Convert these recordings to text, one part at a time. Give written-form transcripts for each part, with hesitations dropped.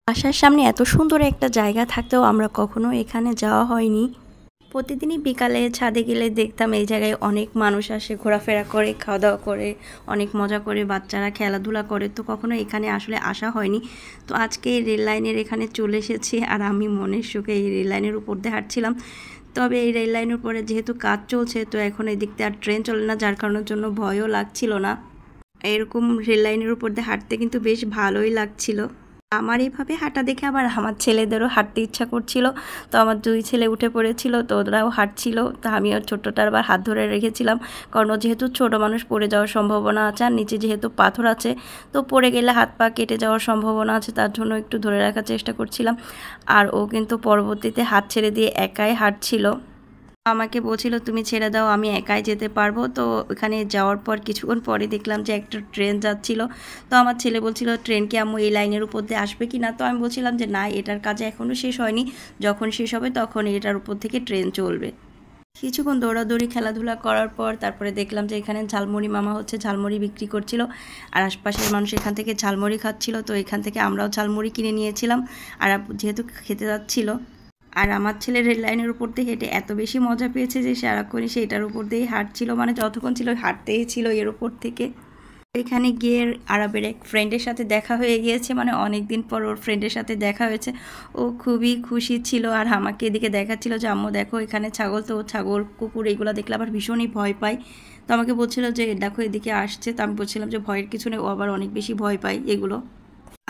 বাসার সামনে এত সুন্দর একটা জায়গা থাকতেও আমরা কখনো এখানে যাওয়া হয়নি। প্রতিদিনই বিকালে ছাদে গেলে দেখতাম এই জায়গায় অনেক মানুষ আসে, ঘোরাফেরা করে, খাওয়া দাওয়া করে, অনেক মজা করে, বাচ্চারা খেলাধুলা করে। তো কখনো এখানে আসলে আসা হয়নি। তো আজকে এই রেল লাইনের এখানে চলে এসেছি আর আমি মনের সুখে এই রেল লাইনের উপর দিয়ে হাঁটছিলাম। তবে এই রেল লাইনের উপরে যেহেতু কাজ চলছে, তো এখন এদিক দিয়ে আর ট্রেন চলে না, যার কারণের জন্য ভয়ও লাগছিল না। এরকম রেল লাইনের উপর দিয়ে হাঁটতে কিন্তু বেশ ভালোই লাগছিল। আমার এইভাবে হাঁটা দেখে আবার আমার ছেলেদেরও হাঁটতে ইচ্ছা করছিল। তো আমার 2 ছেলে উঠে পড়েছিল, তো ওরাও হাঁটছিল। তো আমি ওর ছোট্টটার আবার হাত ধরে রেখেছিলাম, কারণ ও যেহেতু ছোট মানুষ, পড়ে যাওয়ার সম্ভাবনা আছে, আর নিচে যেহেতু পাথর আছে, তো পড়ে গেলে হাত পা কেটে যাওয়ার সম্ভাবনা আছে, তার জন্য একটু ধরে রাখার চেষ্টা করছিলাম। আর ও কিন্তু পরবর্তীতে হাত ছেড়ে দিয়ে একাই হাঁটছিল। আমাকে বলছিল তুমি ছেড়ে দাও, আমি একাই যেতে পারবো। তো ওখানে যাওয়ার পর কিছুক্ষণ পরে দেখলাম যে একটা ট্রেন যাচ্ছিল। তো আমার ছেলে বলছিল ট্রেন কি আম্মু এই লাইনের উপর দিয়ে আসবে কি না। তো আমি বলছিলাম যে না, এটার কাজ এখনও শেষ হয়নি, যখন শেষ হবে তখন এটার উপর থেকে ট্রেন চলবে। কিছুক্ষণ দৌড়াদৌড়ি খেলাধুলা করার পর তারপরে দেখলাম যে এখানে ঝালমুড়ি মামা হচ্ছে ঝালমুড়ি বিক্রি করছিল, আর আশপাশের মানুষ এখান থেকে ঝালমুড়ি খাচ্ছিল। তো এখান থেকে আমরাও ঝালমুড়ি কিনে নিয়েছিলাম, আর যেহেতু খেতে যাচ্ছিল। আর আমার ছেলে রেল লাইনের উপর দিয়ে হেঁটে এত বেশি মজা পেয়েছে যে সারাক্ষণই সেটার উপর দিয়েই হাঁটছিল, মানে যতক্ষণ ছিল হাঁটতেই ছিল এর উপর থেকে। এখানে গিয়ে আরবের এক ফ্রেন্ডের সাথে দেখা হয়ে গিয়েছে, মানে অনেক দিন পর ওর ফ্রেন্ডের সাথে দেখা হয়েছে। ও খুবই খুশি ছিল, আর আমাকে এদিকে দেখাচ্ছিল যে আম্মু দেখো এখানে ছাগল। তো ছাগল কুকুর এগুলো দেখলে আবার ভীষণই ভয় পায়। তো আমাকে বলছিল যে দেখো এদিকে আসছে। তো আমি বলছিলাম যে ভয়ের কিছু নেই, ও আবার অনেক বেশি ভয় পায় এগুলো।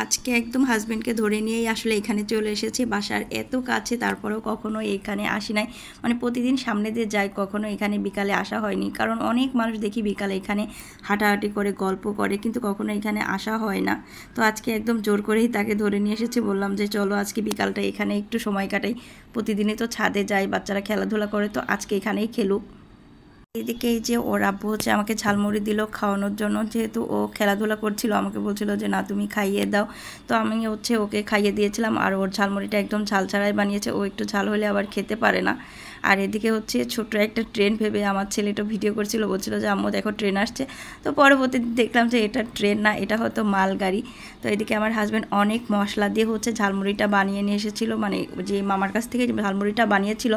আজকে একদম হাজব্যান্ডকে ধরে নিয়েই আসলে এখানে চলে এসেছি। বাসার এত কাছে, তারপরেও কখনো এখানে আসি নাই। মানে প্রতিদিন সামনে দিয়ে যাই, কখনো এখানে বিকালে আসা হয়নি, কারণ অনেক মানুষ দেখি বিকালে এখানে হাঁটাহাঁটি করে গল্প করে, কিন্তু কখনো এখানে আসা হয় না। তো আজকে একদম জোর করেই তাকে ধরে নিয়ে এসেছি, বললাম যে চলো আজকে বিকালটা এখানে একটু সময় কাটাই। প্রতিদিনই তো ছাদে যাই, বাচ্চারা খেলাধুলা করে, তো আজকে এখানেই খেলুক। এদিকে এই যে ওর আব্বু হচ্ছে আমাকে ঝালমুড়ি দিল খাওয়ানোর জন্য, যেহেতু ও খেলাধুলা করছিল, আমাকে বলছিল যে না তুমি খাইয়ে দাও। তো আমি হচ্ছে ওকে খাইয়ে দিয়েছিলাম, আর ওর ঝালমুড়িটা একদম ঝাল ছাড়াই বানিয়েছে, ও একটু ঝাল হলে আবার খেতে পারে না। আর এদিকে হচ্ছে ছোট্ট একটা ট্রেন ভেবে আমার ছেলেটা ভিডিও করছিল, বলছিল যে আম্মু দেখো ট্রেন আসছে। তো পরবর্তীতে দেখলাম যে এটা ট্রেন না, এটা হয়তো মালগাড়ি। তো এদিকে আমার হাজব্যান্ড অনেক মশলা দিয়ে হচ্ছে ঝালমুড়িটা বানিয়ে নিয়ে এসেছিলো, মানে যে মামার কাছ থেকে যে ঝালমুড়িটা বানিয়েছিল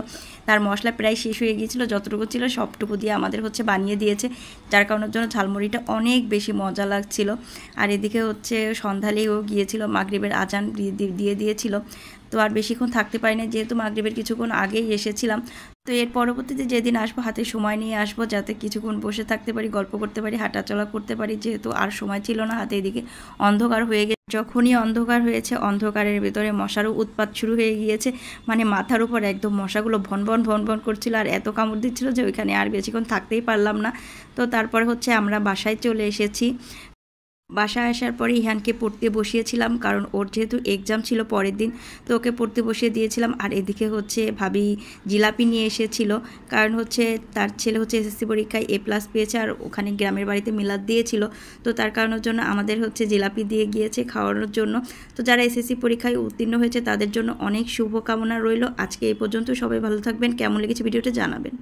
তার মশলা প্রায় শেষ হয়ে গিয়েছিলো, যতটুকু ছিল সবটুকু দিয়ে আমাদের হচ্ছে বানিয়ে দিয়েছে, যার কারণের জন্য ঝালমুড়িটা অনেক বেশি মজা লাগছিল। আর এদিকে হচ্ছে সন্ধ্যালেও গিয়েছিল, মাগরিবের আজান দিয়ে দিয়েছিল। তো আর বেশিক্ষণ থাকতে পারি না, যেহেতু মাগরিবের কিছুক্ষণ আগেই এসেছিলাম। তো এর পরবর্তীতে যেদিন আসবো হাতে সময় নিয়ে আসবো, যাতে কিছুক্ষণ বসে থাকতে পারি, গল্প করতে পারি, হাঁটাচলা করতে পারি, যেহেতু আর সময় ছিল না হাতে। এদিকে অন্ধকার হয়ে গেছে, যখনই অন্ধকার হয়েছে অন্ধকারের ভেতরে মশারও উৎপাত শুরু হয়ে গিয়েছে। মানে মাথার উপর একদম মশাগুলো ভন ভন ভন ভন করছিল, আর এত কামড় দিচ্ছিল যে ওইখানে আর বেশিক্ষণ থাকতেই পারলাম না। তো তারপরে হচ্ছে আমরা বাসায় চলে এসেছি। বাসায় আসার পরে ইহানকে পড়তে বসিয়েছিলাম, কারণ ওর যেহেতু এক্সাম ছিল পরের দিন, তো ওকে পড়তে বসিয়ে দিয়েছিলাম। আর এদিকে হচ্ছে ভাবি জিলাপি নিয়ে এসেছিল, কারণ হচ্ছে তার ছেলে হচ্ছে এসএসসি পরীক্ষায় A+ পেয়েছে, আর ওখানে গ্রামের বাড়িতে মিলাদ দিয়েছিল। তো তার কারণের জন্য আমাদের হচ্ছে জিলাপি দিয়ে গিয়েছে খাওয়ানোর জন্য। তো যারা এসএসসি পরীক্ষায় উত্তীর্ণ হয়েছে তাদের জন্য অনেক শুভকামনা রইল। আজকে এই পর্যন্ত, সবাই ভালো থাকবেন। কেমন লেগেছে ভিডিওটা জানাবেন।